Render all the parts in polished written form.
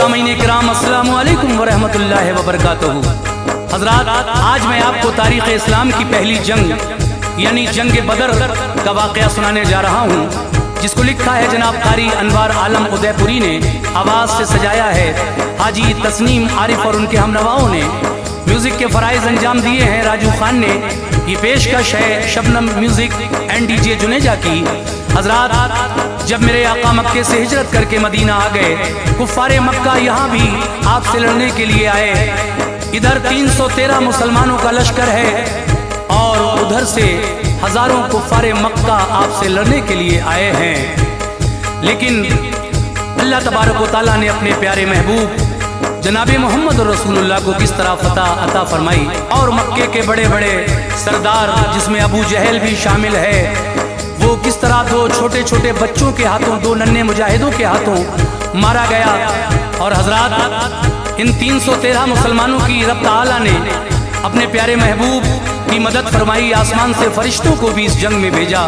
सामीन किराम अस्सलामु अलैकुम व रहमतुल्लाहि व बरकातुहू। हजरात, आज मैं आपको तारीख़ इस्लाम की पहली जंग यानी जंग बदर का वाक़या सुनाने जा रहा हूँ, जिसको लिखा है जनाब कारी अनवार आलम उदयपुरी ने, आवाज़ से सजाया है हाजी तस्नीम आरिफ और उनके हमनवाओं ने, म्यूज़िक के फ़राइज़ अंजाम दिए हैं राजू खान ने। ये पेशकश है Shabnam music and DJ Juneja की। हजरात, जब मेरे आका मक्के से हिजरत करके मदीना आ गए, कुफ़ारे मक्का यहाँ भी आपसे लड़ने के लिए आए। इधर 313 मुसलमानों का लश्कर है और उधर से हजारों कुफ़ारे मक्का आपसे लड़ने के लिए आए हैं। लेकिन अल्लाह तबारक व तआला ने अपने प्यारे महबूब जनाब मोहम्मद रसूलुल्लाह को किस तरह फतह अता फरमाई, और मक्के के बड़े बड़े सरदार जिसमें अबू जहल भी शामिल है, वो किस तरह दो छोटे छोटे बच्चों के हाथों, दो नन्हे मुजाहिदों के हाथों मारा गया। और हजरात, इन 313 मुसलमानों की रब ताला ने अपने प्यारे महबूब की मदद फरमाई, आसमान से फरिश्तों को भी इस जंग में भेजा।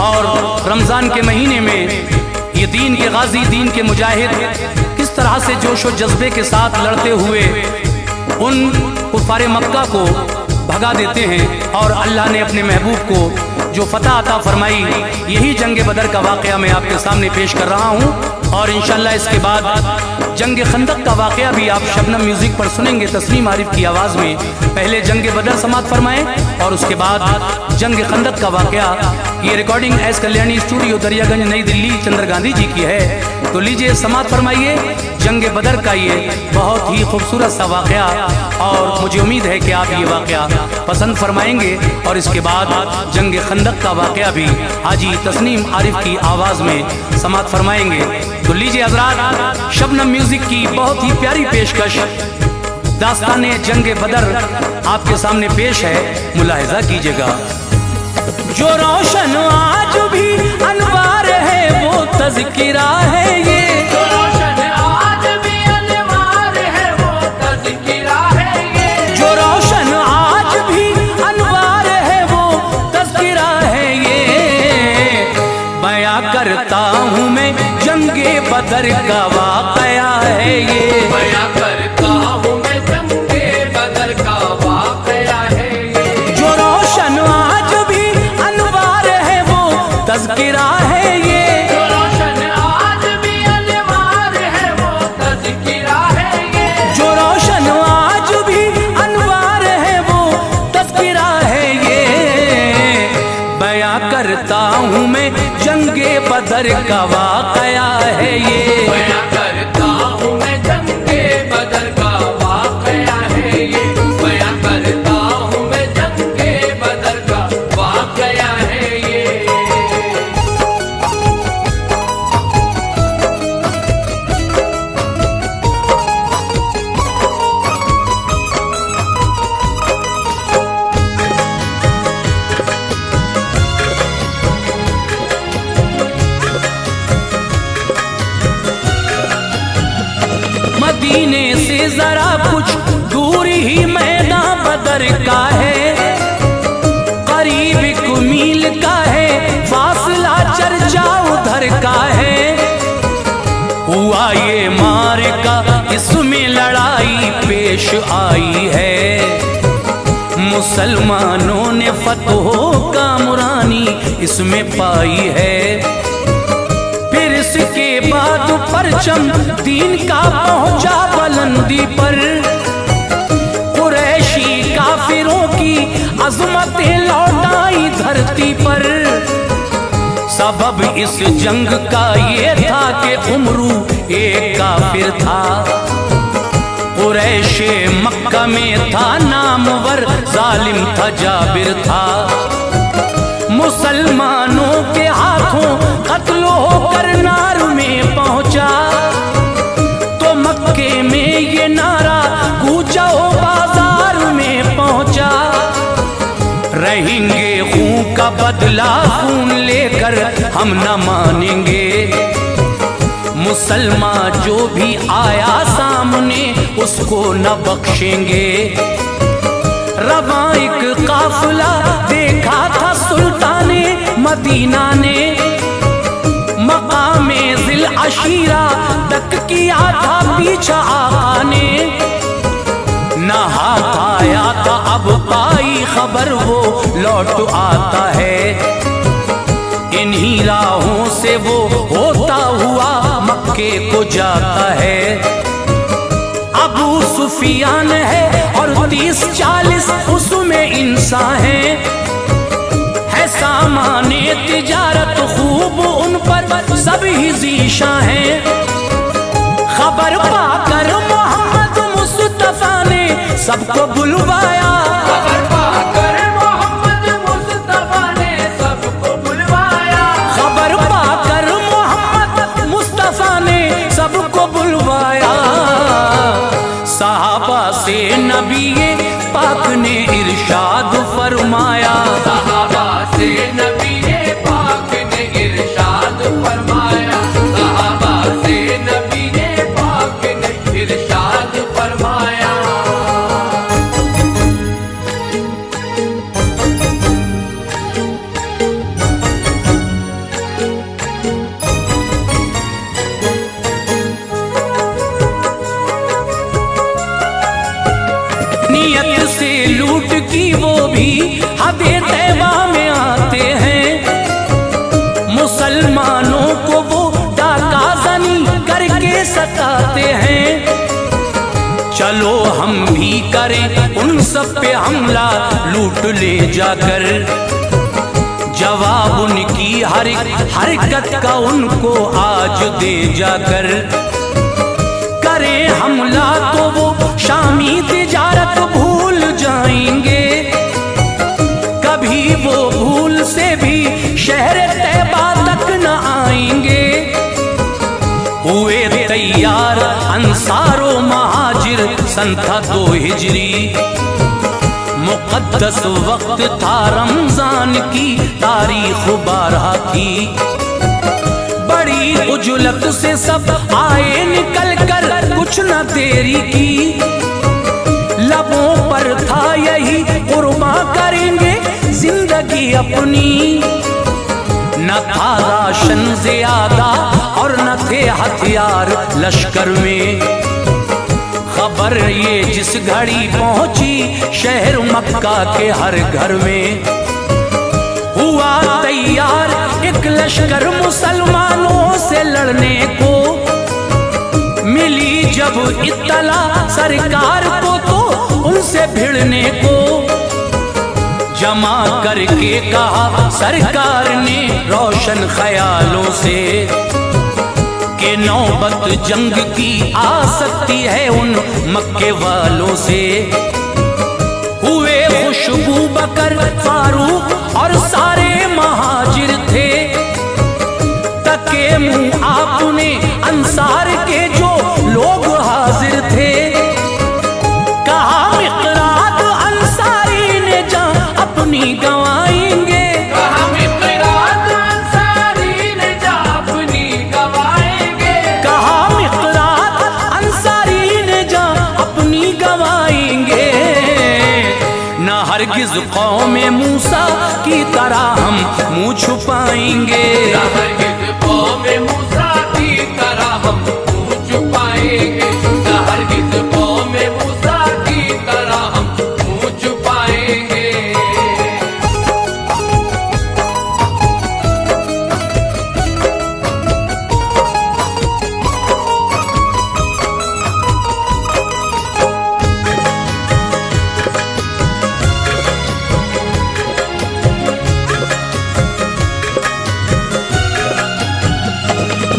और रमज़ान के महीने में ये दीन के गाजी, दीन के मुजाहिद किस तरह से जोश और जज्बे के साथ लड़ते हुए उन कुफ़ारे मक्का को भगा देते हैं, और अल्लाह ने अपने महबूब को जो फतह अता फरमाई, यही जंग बदर का वाक़या मैं आपके सामने पेश कर रहा हूँ। और इंशाअल्लाह इसके बाद जंग खंदक का वाक़या भी आप शबनम म्यूज़िक पर सुनेंगे तस्नीम आरिफ की आवाज़ में। पहले जंग बदर समात फरमाएं और उसके बाद जंग खंदक का वाक़या। ये recording S Kalyani studio Daryaganj नई दिल्ली चंद्र गांधी जी की है। तो लीजिए समात फरमाइए जंग बदर का ये बहुत ही खूबसूरत सा वाक़या, और मुझे उम्मीद है कि आप ये वाक़या पसंद फरमाएंगे। और इसके बाद जंग खंदक का वाक़या भी हाजी तस्नीम आरिफ की आवाज़ में समात फरमाएंगे। तो लीजिए हजरात, शबनम म्यूज़िक की बहुत ही प्यारी पेशकश दास्ताने जंग बदर आपके सामने पेश है, मुलाहिज़ा कीजिएगा। जो रोशन आज भी अनवार है वो तज़किरा है, ये जो रोशन आज भी अनवार है वो तज़किरा है, ये जो रोशन आज भी अनवार है वो तज़किरा है, ये बयां करता हूँ मैं जंगे बदर का वाक़या है, ये बयां करता हूँ मैं जंगे बदर का वाक़या है, ये जो रोशन आज भी अनवार है वो तज़किरा है, ये जो रोशन आज भी अनवार है वो तज़किरा है, ये जो रोशन आज भी अनवार है वो तज़किरा है, ये बयां करता हूँ मैं जंगे बदर का वाक़या है, ये बयां करता हूँ मैं जंगे बदर का वाक़या है, ये बयां करता हूँ मैं जंगे बदर का वाक़या है, ये मदीने से जरा कुछ दूर ही मैदान बदर का है, करीब 1 मील का है फासला, चर्चा उधर का है। हुआ ये मार्का, इसमें लड़ाई पेश आई है, मुसलमानों ने फतहों का मुरानी इसमें पाई है। फिर इसके बाद परचम दीन का पहुंचा बुलंदी पर, कुरैशी काफिरों की अज़मतें लौटाई धरती पर। सबब इस जंग का ये था कि उमरू एक काफिर था, कुरैश मक्का में था नामवर, जालिम था जाबिर था। मुसलमानों के हाथों कत्ल होकर नार में पहुंचा, तो मक्के में ये नारा गूंजा हो बाजार में पहुंचा। रहेंगे खून का बदला खून लेकर हम न मानेंगे, मुसलमान जो भी आया सामने उसको न बख्शेंगे। रवां एक काफिला देखा था सुल्ताने मदीना ने, मकामे जिल अशीरा तक किया था पीछा आका ने, न हाथ आया था अब पाई खबर वो लौट आता है। इन्हीं राहों से वो होता हुआ मक्के को जाता है। अबू सुफियान है और 30-40 उसमें इंसान है सामाने तिजारत खूब उन पर सब ही ज़ीशा है। खबर पाकर मोहम्मद मुस्तफा ने सबको बुलवाया, खबर पाकर मोहम्मद मुस्तफा ने सबको बुलवाया, खबर पाकर मोहम्मद मुस्तफा ने सबको बुलवाया। सहाबा से नबी पाक ने इरशाद फरमाया, सहाबा से नबी पाक ने इरशाद फरमाया, सहाबा से नबी पाक ने इरशाद फरमाया। नियत से लूट की वो भी हदे तैबा में आते हैं। मुसलमानों को वो डाका जनी करके सताते हैं। चलो हम भी करें उन सब पे हमला लूट ले जाकर, जवाब उनकी हर हरकत का उनको आज दे जाकर। करें हमला तो वो शामी तिजारत भूल जाएंगे, कभी वो भूल से भी शहर तैबा तक न आएंगे। हुए तैयार अंसारो महाजिर सन था 2 हिजरी, मुक़द्दस वक्त था रमजान की तारीख 12 की। बड़ी उजुलत से सब आए निकल कर कुछ न देरी की, लबों पर था यही कुर्बा करेंगे जिंदगी अपनी। न था राशन ज्यादा और न थे हथियार लश्कर में। खबर ये जिस घड़ी पहुंची शहर मक्का के हर घर में, हुआ तैयार एक लश्कर मुसलमानों से लड़ने को। मिली जब इत्तला सरकार को तो उनसे भिड़ने को। जमा करके कहा सरकार ने रोशन ख्यालों से, कि नौबत जंग की आ सकती है उन मक्के वालों से। हुए खुशबू बकर फारूक और सारे महाजिर थे, तके मुंह आपने अंसार के जो लोग हाजिर थे। कहा मिक़दाद अंसारी ने जान अपनी गंवाएंगे, कहा मिक़दाद अंसारी ने जान अपनी गंवाएंगे, कहा मिक़दाद अंसारी ने जान अपनी गंवाएंगे। न हरगिज़ कौम मूसा की तरह हम मुँह छुपाएंगे, न हरगिज़ कौम मूसा की तरह हम मुँह छुपाएंगे, न हरगिज़ कौम मूसा की तरह हम मुँह छुपाएंगे।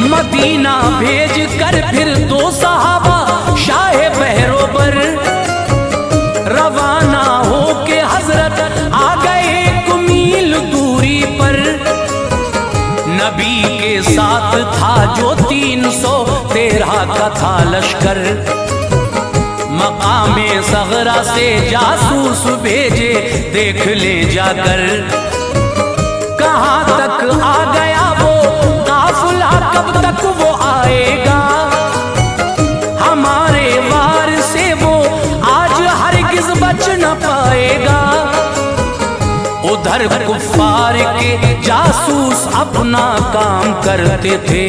मदीना भेज कर फिर 2 सहाबा शाह बहरोबर रवाना हो के हजरत आ गए 1 मील दूरी पर। नबी के साथ था जो 313 का था लश्कर, मकामे सगरा से जासूस भेजे देख ले जाकर। कहाँ तक आ गया वो काफिला, कब तक वो आएगा, हमारे वार से वो आज हरगिज़ बच न पाएगा। उधर कुफ्फार के जासूस अपना काम करते थे,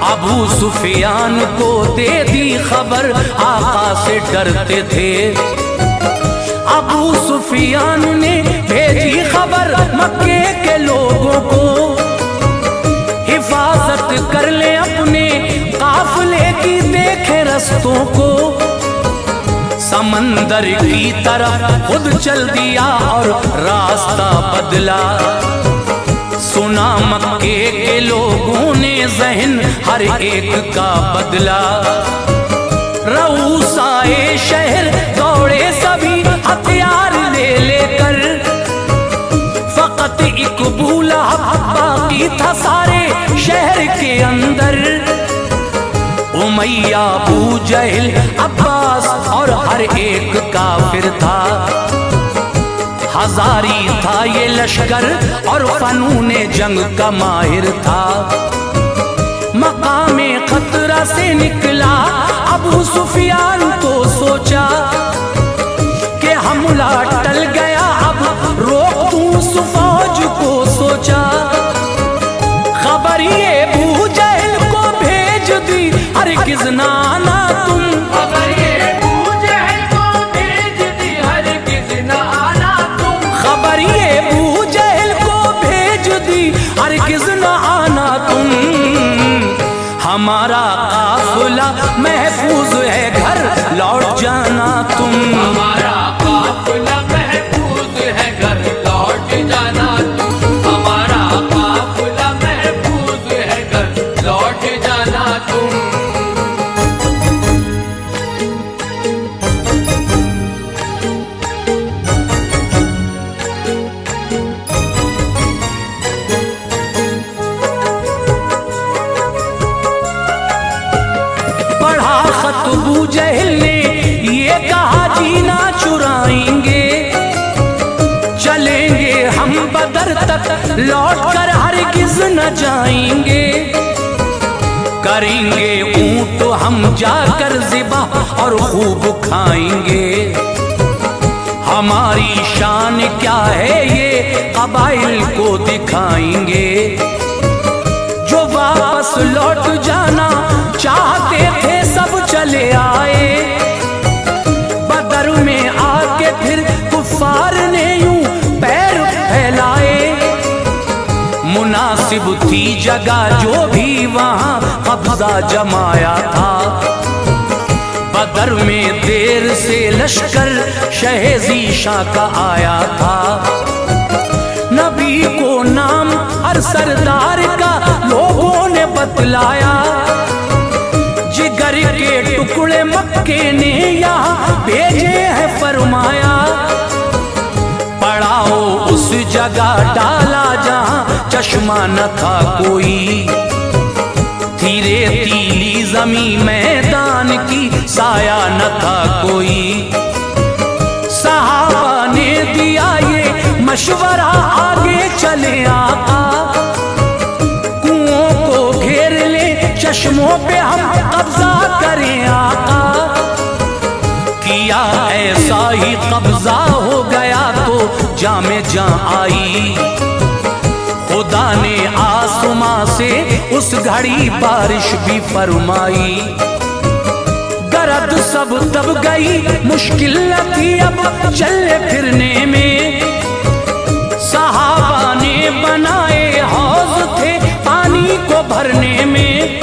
अबू सुफियान को दे दी खबर, आका से डरते थे। अबू सुफियान ने भेजी खबर मक्के के लोगों को, हिफाजत कर ले अपने काफिले की, देखे रस्तों को। समंदर की तरफ खुद चल दिया और रास्ता बदला। सुना मक्के के लोगों ने ज़हन हर एक का बदला। रऊसाए शहर दौड़े सभी हथियार ले लेकर, फकत एक बूला बाकी था सारे शहर के अंदर। उमैया, अबू जहल, अब्बास और हर एक काफिर था। हजारी था ये लश्कर और फनूने जंग का माहिर था। मकामे खतरा से निकला अबू सुफियान तो सोचा कि हमला टल गया, अब रोक दूं उस फौज को सोचा। खबर ये अबू जहल को भेज दी, हरगिज़ ना आना तुम। खबर ये अबू जहल को भेज दी, हरगिज़ ना आना तुम। खबर ये अबू जहल को भेज दी, हरगिज़ ना आना तुम। हमारा काफिला महफूज है, घर लौट जाना तुम। हमारा काफिला महफूज है, घर लौट जाना तुम। हमारा काफिला महफूज है, घर लौट जाना तुम। पढ़ा खत अबू जहल ने ये कहा, जीना चुराएंगे, चलेंगे हम बदर तक, लौट कर हरगिज़ न जाएंगे। करेंगे ऊंट हम जाकर ज़िबा और खूब खाएंगे। हमारी शान क्या है ये कबाइल को दिखाएंगे। जो वापस लौट जाना चाहते थे सब चले आए। बदर में आके फिर कुफ्फार ने यूं पैर फैलाए। मुनासिब थी जगह जो भी वहां कब्जा जमाया था। बदर में देर से लश्कर शहेज़ी शाह का आया था। नबी को नाम हर सरदार का लोगों ने बतलाया। जिगर के टुकड़े मक्के ने यहाँ भेजे हैं फरमाया। पड़ाओ उस जगह डाला जहाँ चश्मा न था कोई। थी रेतीली जमी मैदान की, साया न था कोई। सहाबा ने दिया ये मशवरा, आगे चले आका। कुओं को घेर ले, चश्मों पे हम कब्जा करें आका। किया ऐसा ही कब्जा हो गया तो जामे जां आई। खुदा ने आसमां से उस घड़ी बारिश भी फरमाई। गरद सब दब गई, मुश्किल न थी अब चलने फिरने में। सहाबा ने बनाए हौज थे पानी को भरने में।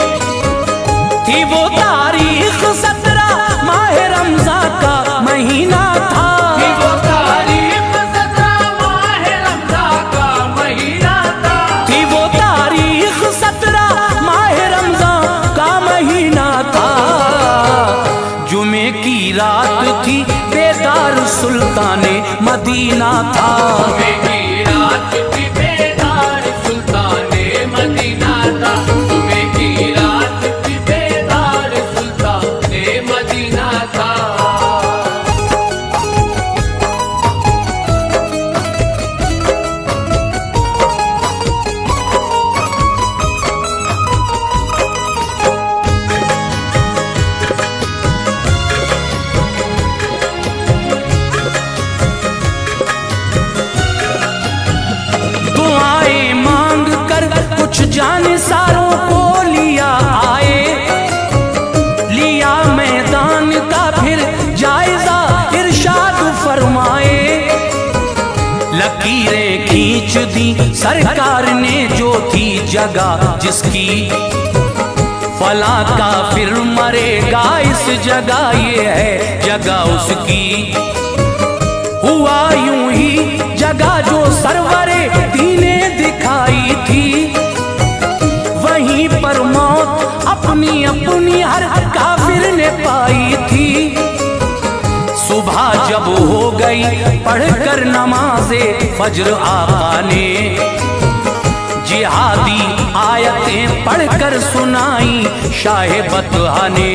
थी वो तारीख 17 माह रमज़ां का महीना था। थी वो तारीख 17 माह रमज़ां का महीना था। थी वो तारीख 17 माह रमज़ां का महीना था। जुमे की रात थी, बेदार सुल्ताने मदीना था। जुमे की रात थी, बेदार सुल्ताने मदीना था। जुमे की रात थी, बेदार सुल्ताने मदीना था। खींच दी सरकार ने जो थी जगह जिसकी, फला का फिर मरेगा इस जगह, ये है जगह उसकी। हुआ यूं ही जगह जो सरवरे दीने दिखाई थी, वहीं पर मौत अपनी अपनी हर काफिर ने पाई थी। सुबह जब हो गई पढ़कर नमाज़े फज्र आका ने, जिहादी आयतें पढ़कर सुनाई शाह बतहा ने।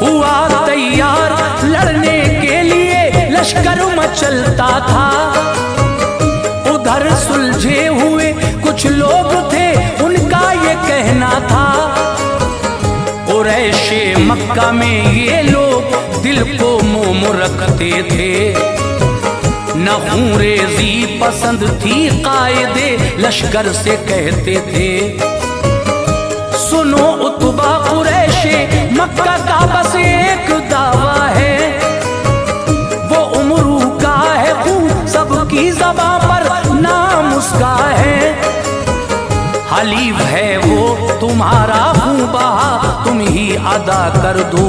हुआ तैयार लड़ने के लिए लश्कर मचलता था, उधर सुलझे हुए कुछ लोग थे उनका ये कहना था, कुरैशे मक्का में ये लोग दिल को मोम रखते थे। नखूरेज़ी पसंद थी कायदे लश्कर से कहते थे, सुनो उतबा कुरैशे मक्का का बस एक दावा है, वो उमरू का है खून सबकी ज़बां पर नाम उसका है। हलीफ है वो तुम्हारा खून बहा तुम ही अदा कर दो,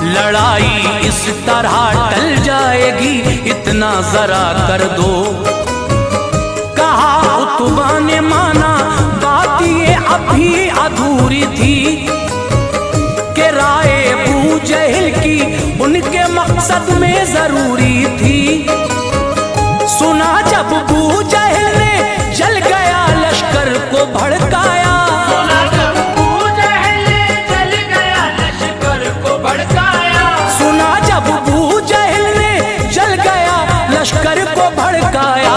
लड़ाई इस तरह टल जाएगी इतना जरा कर दो। कहा उतबा ने माना बात ये अभी अधूरी थी, कि राय अबू जहल की उनके मकसद में जरूरी थी। सुना जब अबू जहल ने जल गया लश्कर को भड़काया, लश्कर को भड़काया,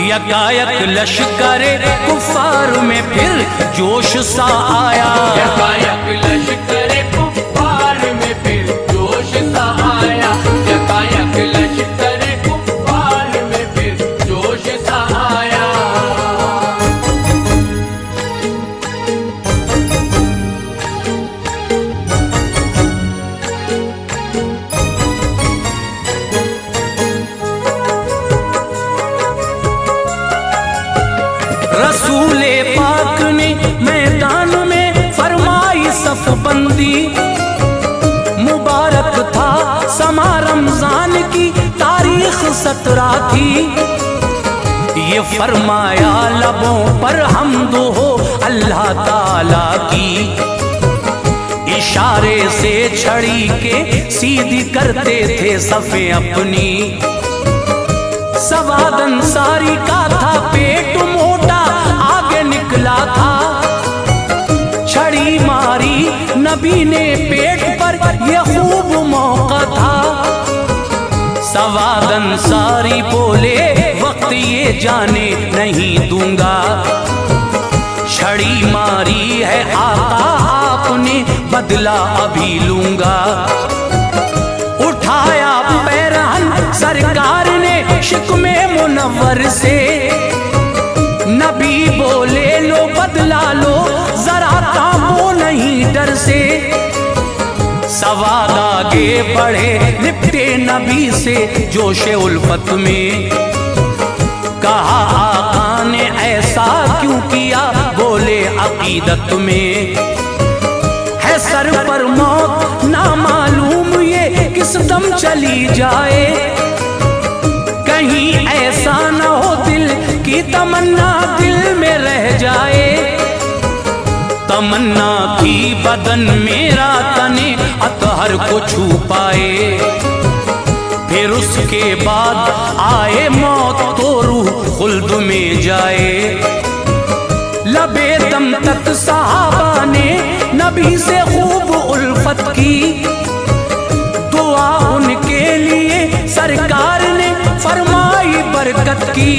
यकायक लश्कर कुफार में फिर जोश सा आया। यकायक लश्कर कुफार में फिर जोश सा आया, यकायक लश्कर कुफार में फिर जोश सा आया। रसूले पाक ने मैदान में फरमाई सफबंदी, मुबारक था समा रमजान की तारीख 17 थी। ये फरमाया लबों पर हम्द हो अल्लाह ताला की, इशारे से छड़ी के सीधी करते थे सफ़े अपनी। सवाद अंसारी का था पेट मोटा आगे निकला था, छड़ी मारी नबी ने पेट पर ये खूब मौका था। सवाद अंसारी बोले वक्त ये जाने नहीं दूंगा, छड़ी मारी है आका आपने बदला अभी लूंगा। उठाया पैरहन सरकार ने शिकमे मुनव्वर से, नबी बोले लो बदला लो जरा कांपो नहीं डर से। सवाद आगे बढ़े लिपटे नबी से जोशे उल्फत में, कहा आका ने ऐसा क्यों किया, बोले अकीदत में है सर पर मौत ना मालूम ये किस दम चली जाए, कहीं ऐसा न हो दिल की तमन्ना दिल में रह जाए। तमन्ना थी बदन मेरा तने अतहर को छू पाए, फिर उसके बाद आए मौत तो रूह खुल्द में जाए। लबे दम तक सहाबा ने नबी से खूब उल्फत की, दुआ उनके लिए सरकार ने फरमाई बरकत की।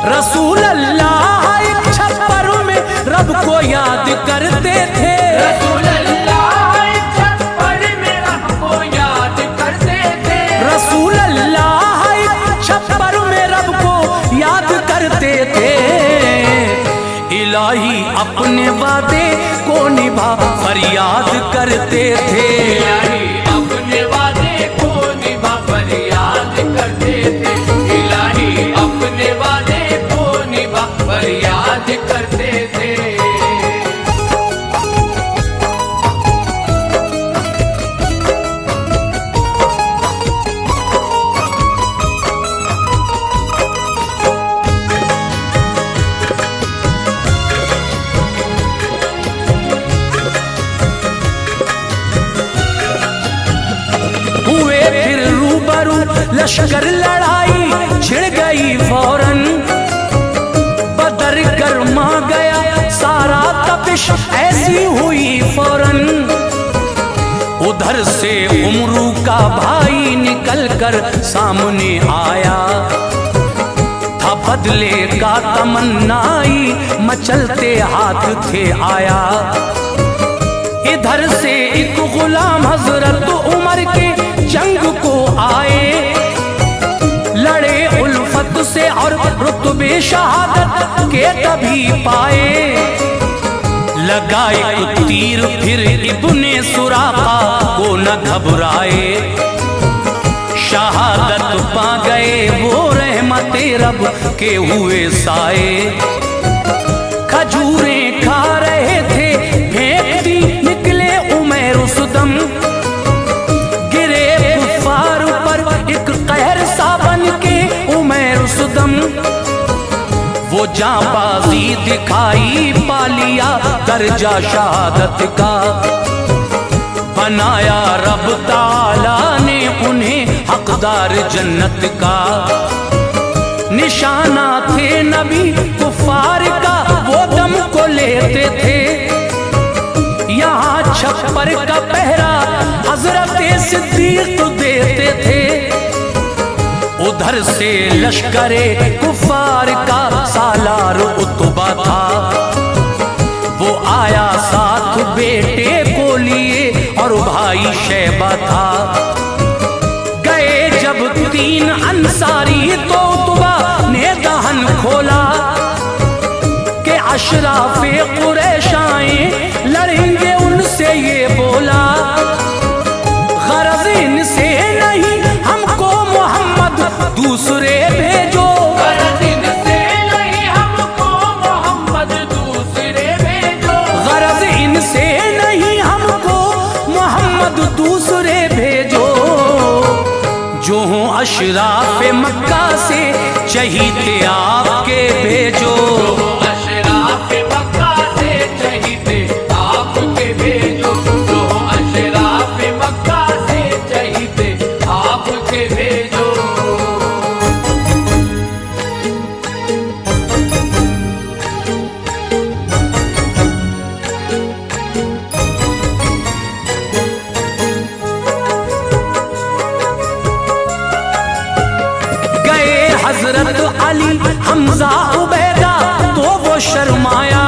रसूल अल्लाह एक छप्पर में रब को याद करते थे, रसूल अल्लाह एक छप्पर में रब को याद करते थे, रसूल अल्लाह एक छप्पर में रब को याद करते थे। इलाही अपने वादे को निभा फरियाद करते थे, इलाही अपने वादे को निभा फरियाद करते लश्कर लड़ाई छिड़ गई फौरन, बदर गर्मा गया सारा, तपिश ऐसी हुई फौरन। उधर से उमरू का भाई निकल कर सामने आया, था बदले का तमन्नाई, मचलते हाथ थे आया। इधर से एक गुलाम हजरत उमर के जंग को आए, लड़े उल्फत से और रुतबे शहादत के तभी पाए। लगा एक तीर फिर इब्ने सुराका को न घबराए, शहादत पा गए वो रहमते रब के हुए साए। खजूरें खा रहे थे फेंकती निकले उमैर उस दम, गिरे कुफार पर एक कहर सा बन के उमैर उस दम। वो जांबाजी दिखाई पालिया दर्जा शहादत का, बनाया रब ताला ने उन्हें हकदार जन्नत का। निशाना थे नबी कुफार का वो दम को लेते थे, यहाँ छप्पर का पहरा हजरत सिद्दीक देते थे। उधर से लश्करे कुफार का सालार उतबा था, वो आया साथ बेटे को लिए और भाई शैबा था। गए जब 3 अंसारी तो उतबा ने दहन खोला कि अशराफे कुरैश आए लड़ेंगे उनसे, ये बोला गरज इनसे नहीं हमको मोहम्मद दूसरे भेजो, गरज इनसे नहीं हमको मोहम्मद दूसरे भेजो, गरज इनसे नहीं हमको मोहम्मद दूसरे भेजो। जो हों अशराफ मक्का से चहीते आपके भेजो, अशराफ मक्का से चहीते आपके भेजो, जो अशराफ मक्का से चहीते आपके भेजो। हजरत अली हमजा उबैदा तो वो शर्माया,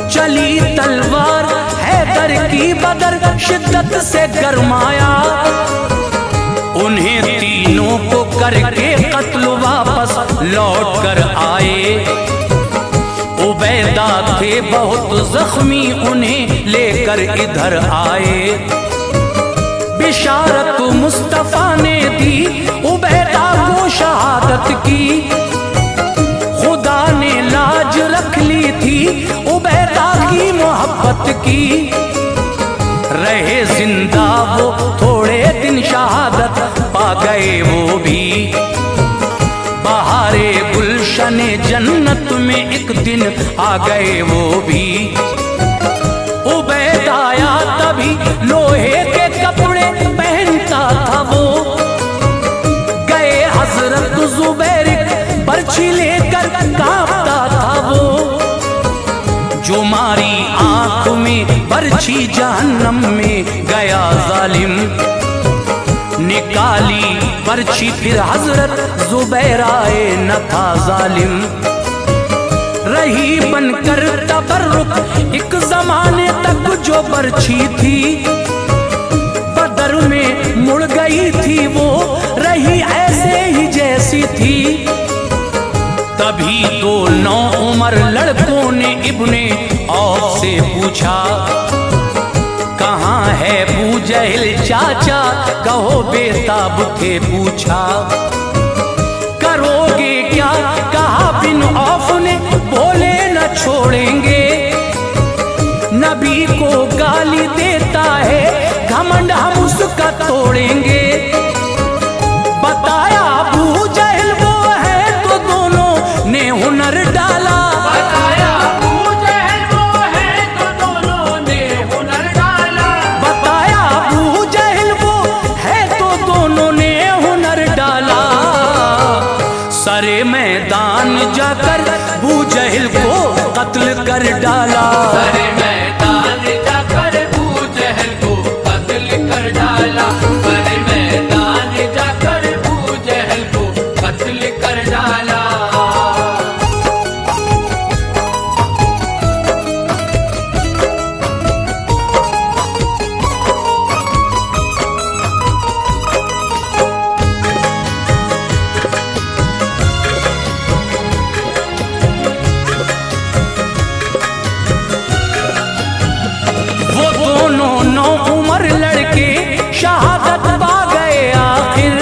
चली तलवार हैदर की बदर शिद्दत से गरमाया। उन्हें तीनों को करके कत्ल वापस लौट कर आए। उबैदा थे बहुत जख्मी उन्हें लेकर इधर आए। बिशारत मुस्तफा ने दी उबैदा को शहादत की, खुदा ने लाज रख ली थी उबैदा की मोहब्बत की। रहे जिंदा वो थोड़े दिन शहादत पा गए वो भी, बहारे गुलशने जन्नत में एक दिन आ गए वो भी। उबैदा आया तभी लोहे के कपड़े पहनता था वो, गए हजरत जुबैर बर्छी लेकर कांपता था वो। जो मारी आंख में बर्छी जहन्नम में गया जालिम, निकाली बर्छी फिर हजरत जुबैर आए न था जालिम। रही बनकर तबर्रुक एक जमाने तक जो बर्छी थी, बदर में मुड़ गई थी वो, रही ऐसे ही जैसी थी। तभी दो नौउमर लड़कों ने इब्ने औफ से पूछा, कहाँ है बूजहल चाचा, कहो बेताब थे पूछा। करोगे क्या कहा बिन औफ ने, बोले न छोड़ेंगे। नबी को गाली देता है घमंड, हम उसका तोड़ेंगे। बताया अबू जहल वो है तो दोनों ने हुनर डाला, बताया अबू जहल वो है तो दोनों ने हुनर डाला, बताया अबू जहल वो है तो दोनों ने हुनर सरे मैदान जाकर बू जहल को कत्ल कर डाला। सरे मैदान जाकर बू जहल को कत्ल कर डाला। सरे मैदान जाकर बू जहल को कत्ल कर डाला। शहादत पा गए आखिर,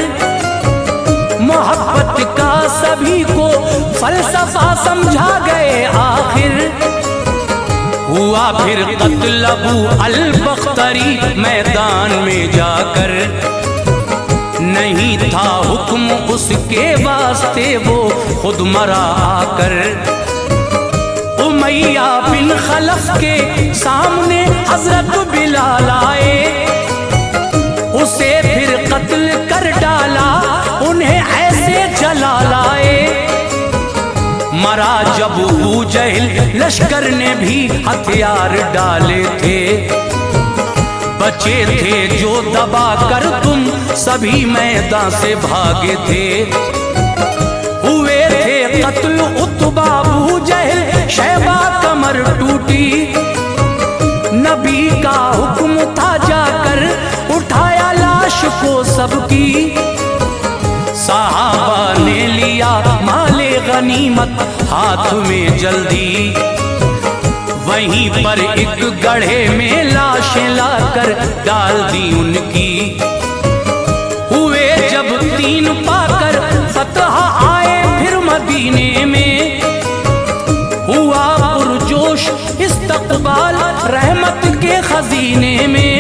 मोहब्बत का सभी को फलसफा समझा गए आखिर। हुआ फिर कत्ल अबू अल बख्तरी मैदान में जाकर, नहीं था हुक्म उसके वास्ते वो खुद मरा आकर। उमैया बिन खलफ के सामने हजरत बिलाल आए, उसे फिर कत्ल कर डाला, उन्हें ऐसे जला लाए। मरा जब अबू जहल लश्कर ने भी हथियार डाले थे, बचे थे जो दबा कर तुम सभी मैदान से भागे थे। हुए थे कत्ल उतबा अबू जहल, शैबा कमर टूटी। नबी का हुक्म था जाकर उठाया लाश को सबकी। सहाबा ने लिया माले गनीमत हाथ में जल्दी, वहीं पर एक गड्ढे में लाशें लाकर डाल दी उनकी। हुए जब 3 पाकर फतह आए फिर मदीने में, हुआ पुरजोश इस्तकबाल रहमत के खजीने में।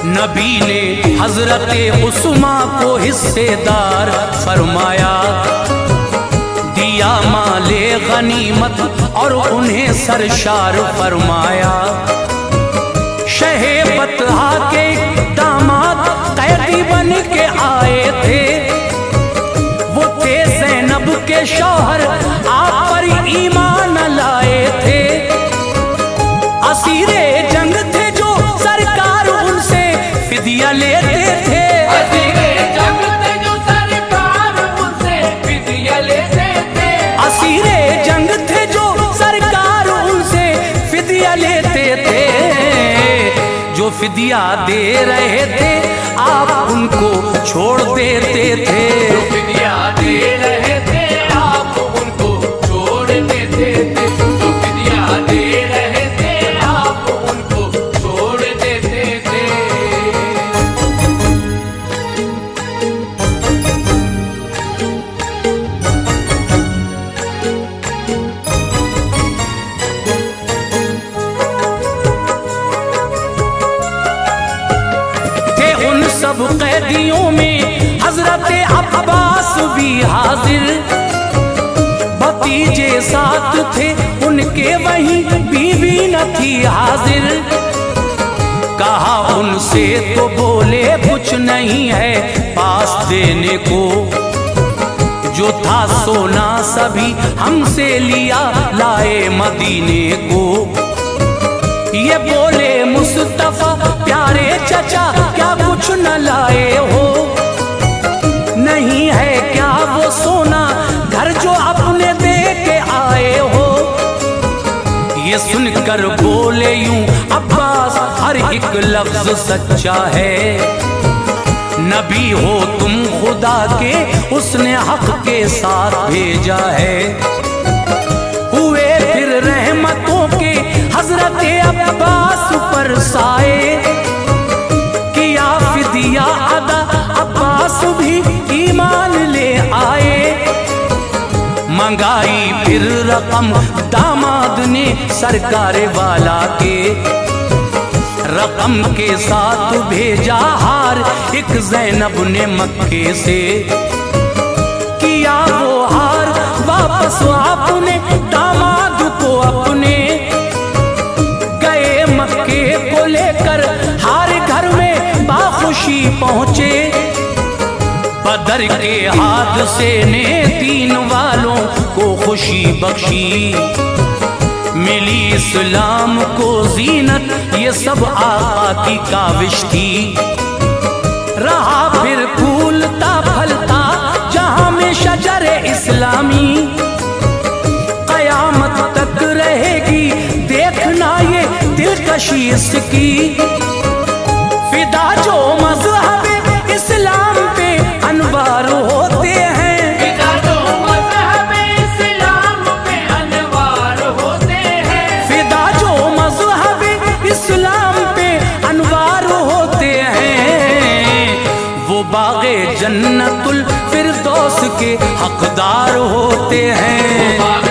नबी ने हजरत उस्मा को हिस्सेदार फरमाया, दिया माले गनीमत और उन्हें सरशार फरमाया। शहे बतहा के दामाद कैदी बन के आए थे, वो थे ज़ैनब के शौहर, आप पर ईमान लाए थे। असीरे जंग थे जो सरकार उनसे फिदिया लेते थे। असीरे जंग थे जो सरकार उनसे फिदिया लेते थे। असीरे जंग थे जो सरकार उनसे फिदिया लेते थे। जो फिदिया दे रहे थे आप उनको छोड़ देते थे। जो फिदिया दे रहे थे आप उनको छोड़ देते थे। जो फिदिया दे रहे थे आप उनको छोड़ देते थे। थे उन सब कैदियों में हजरत अब्बास भी हाजिर, भतीजे साथ थे उनके, वहीं बीवी न थी हाजिर। कहा उनसे तो बोले कुछ नहीं है पास देने को, जो था सोना सभी हमसे लिया लाए मदीने को। ये बोले मुस्तफा प्यारे चचा क्या कुछ न लाए हो, नहीं है क्या वो सोना घर जो अपने दे के आए हो। ये सुनकर बोले यूं अब्बास हर एक लफ्ज सच्चा है, नबी हो तुम खुदा के उसने हक के साथ भेजा है। हुए फिर रहमतों के हजरत अब्बास पर साए, किया फिदिया अदा अब्बास भी ईमान ले आए। मंगाई फिर रकम दामाद ने सरकार वाला के, रकम के साथ भेजा हार एक ज़ैनब ने मक्के से। किया वो हार वापस आपने दामाद को अपने, गए मक्के को लेकर हार घर में बाखुशी पहुँचे। बदल बदर के हादसे ने दीन वालों को खुशी बख्शी, मिली इस्लाम को जीनत, ये सब आका की काविश थी। रहा फिर फूलता फलता जहां में शजर इस्लामी, कयामत तक रहेगी देखना ये दिलकशी इसकी। फिदा जो मज़हब इस्लाम पे अनवार होते हैं, फिदा जो मज़हब इस्लाम पे अनवार होते हैं, फिदा जो मज़हब इस्लाम पे अनवार होते हैं, वो बाग़े जन्नतुल फिरदौस के हकदार होते हैं।